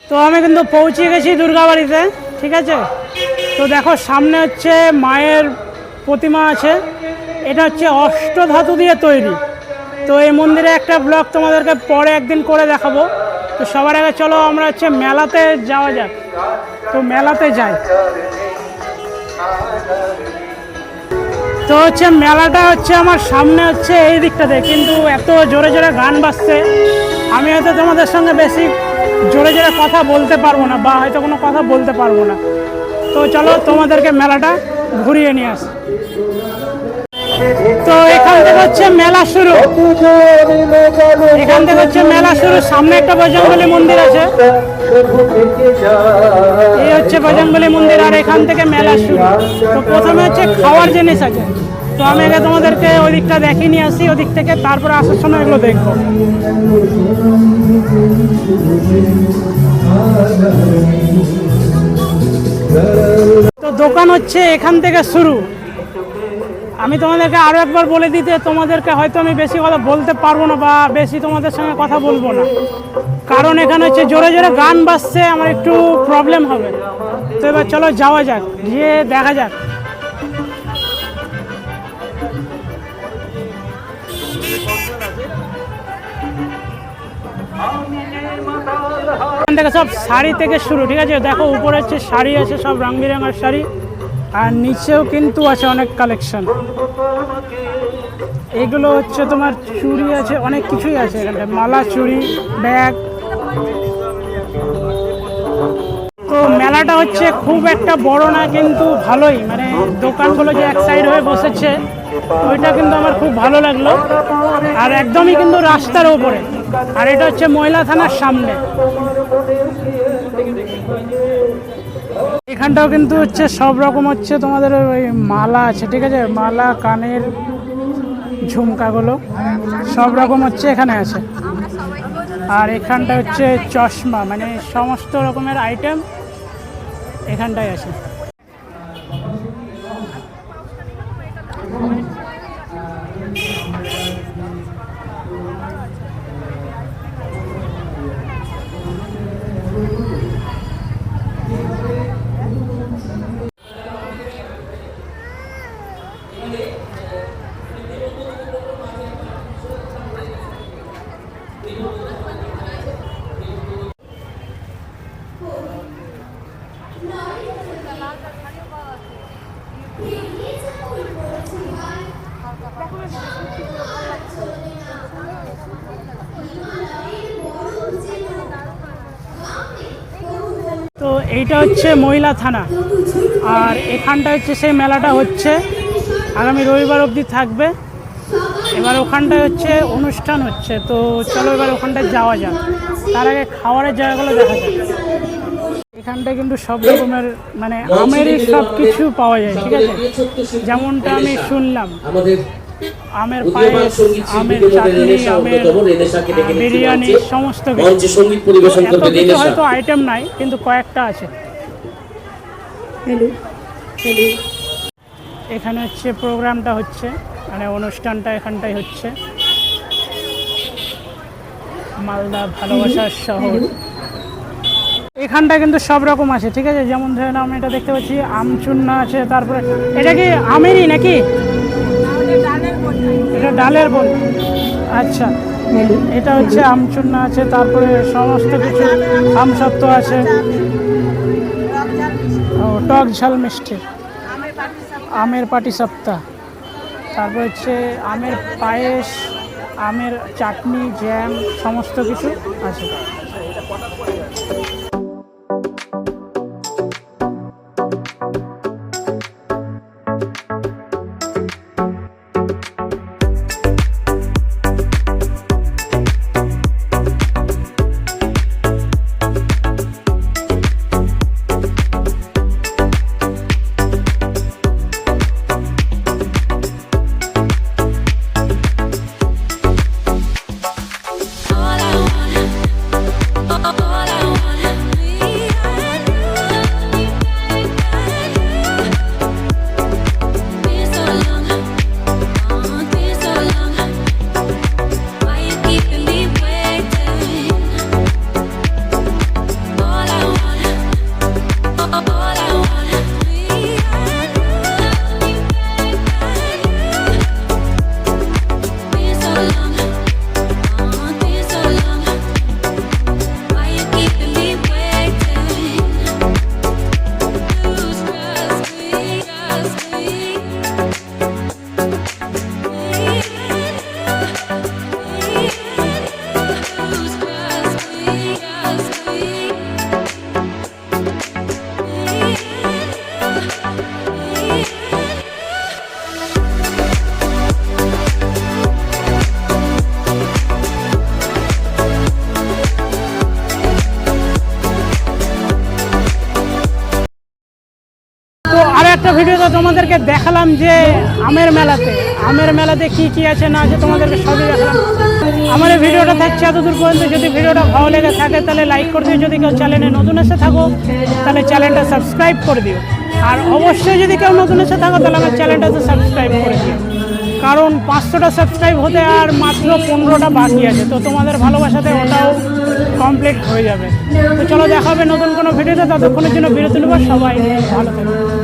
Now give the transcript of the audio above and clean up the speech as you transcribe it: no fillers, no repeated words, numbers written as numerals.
তো আমি কিন্তু পৌঁছে গেছি দুর্গাবাড়িতে, ঠিক আছে। তো দেখো সামনে হচ্ছে মায়ের প্রতিমা আছে, এটা হচ্ছে অষ্টধাতু দিয়ে তৈরি। তো এই মন্দিরে একটা ব্লগ তোমাদেরকে পরে একদিন করে দেখাবো। তো সবার আগে চলো আমরা হচ্ছে মেলাতে যাওয়া যাক। তো মেলাতে যাই। তো হচ্ছে মেলাটা হচ্ছে আমার সামনে হচ্ছে এই দিকটাতে, কিন্তু এত জোরে জোরে গান বাজছে, আমি হয়তো তোমাদের সঙ্গে বেশি জোরে জোরে কথা বলতে পারবো না, বা হয়তো কোনো কথা বলতে পারবো না। তো চলো তোমাদেরকে মেলাটা ঘুরিয়ে নিয়ে আসি। তো এখান থেকে হচ্ছে মেলা শুরু, এখান থেকে হচ্ছে মেলা শুরু। সামনে একটা বজরংবলী মন্দির আছে, এই হচ্ছে বজরংবলী মন্দির, আর এখান থেকে মেলা শুরু। তো প্রথমে হচ্ছে খাওয়ার জিনিস আছে, তো আমি আগে তোমাদেরকে ওই দিকটা দেখিয়ে নিয়ে আসি, ওদিক থেকে তারপরে আসার সময় এগুলো দেখবো। তো দোকান হচ্ছে এখান থেকে শুরু। আমি তোমাদেরকে আরও একবার বলে দিতে, তোমাদেরকে হয়তো আমি বেশি কথা বলতে পারবো না, বা বেশি তোমাদের সঙ্গে কথা বলবো না, কারণ এখানে হচ্ছে জোরে জোরে গান বাজছে, আমার একটু প্রবলেম হবে। তো এবার চলো যাওয়া যাক, গিয়ে দেখা যাক। এখান থেকে সব শাড়ি থেকে শুরু, ঠিক আছে। দেখো উপরে হচ্ছে শাড়ি আছে, সব রং বেরঙের শাড়ি, আর নিচেও কিন্তু আছে অনেক কালেকশন। এগুলো হচ্ছে তোমার চুড়ি আছে, অনেক কিছুই আছে এখানটায়, মালা, চুড়ি, ব্যাগ। তো মেলাটা হচ্ছে খুব একটা বড় না, কিন্তু ভালোই, মানে দোকানগুলো যে এক সাইড হয়ে বসেছে ওইটা কিন্তু আমার খুব ভালো লাগলো। আর একদমই কিন্তু রাস্তার ওপরে, আর এটা হচ্ছে ময়লা থানার সামনে। এখানটাও কিন্তু হচ্ছে সব রকম হচ্ছে তোমাদের ওই মালা আছে, ঠিক আছে, মালা, কানের ঝুমকাগুলো সব রকম হচ্ছে এখানে আছে। আর এখানটা হচ্ছে চশমা, মানে সমস্ত রকমের আইটেম এখানটায় আছে। তো এইটা হচ্ছে মহিলা থানা, আর এখানটা হচ্ছে সেই মেলাটা হচ্ছে আগামী রবিবার অবধি থাকবে। এবার ওখানটায় হচ্ছে অনুষ্ঠান হচ্ছে, তো চলো এবার ওখানটায় যাওয়া যাক। তার আগে খাবারের জায়গাগুলো দেখা যাক। এখানটায় কিন্তু সব রকমের মানে আমেরই সব কিছু পাওয়া যায়, ঠিক আছে। যেমনটা আমি শুনলাম, আমের পায়েস, আমের চাটনি, আমের বিরিয়ানি, সমস্ত কিছু। হয়তো আইটেম নাই, কিন্তু কয়েকটা আছে। এখানে হচ্ছে প্রোগ্রামটা হচ্ছে, মানে অনুষ্ঠানটা এখানটাই হচ্ছে। মালদা ভালোবাসার শহর। এখানটা কিন্তু সব রকম আছে, ঠিক আছে। যেমন ধরেন আমি এটা দেখতে পাচ্ছি আমচুন্না আছে, তারপরে এটা কি আমেরই নাকি? এটা ডালের বল, আচ্ছা। এটা হচ্ছে আমচুন্না আছে, তারপরে সমস্ত কিছু আমসত্ত্ব আছে, ও টক ঝাল মিষ্টি, আমের পাটিসাপ্তা, তারপর হচ্ছে আমের পায়েস, আমের চাটনি, জ্যাম, সমস্ত কিছু আছে। All I want তো তোমাদেরকে দেখালাম যে আমের মেলাতে কি কি আছে না আছে তোমাদেরকে সবই দেখালাম। আমার এই ভিডিওটা থাকছে এতদূর পর্যন্ত। যদি ভিডিওটা ভালো লেগে থাকে তাহলে লাইক করে দিও, যদি কেউ চ্যানেলে নতুন এসে থাকো তাহলে চ্যানেলটা সাবস্ক্রাইব করে দিও, আর অবশ্যই যদি কেউ নতুন এসে থাকো তাহলে আমার চ্যানেলটাতে সাবস্ক্রাইব করে দিও, কারণ 500টা সাবস্ক্রাইব হতে আর মাত্র 15টা বাকি আছে। তো তোমাদের ভালোবাসাতে ওটাও কমপ্লিট হয়ে যাবে। তো চলো দেখা হবে নতুন কোনো ভিডিওতে, ততক্ষণের জন্য বিরতি নেব। সবাই ভালো থাকবে।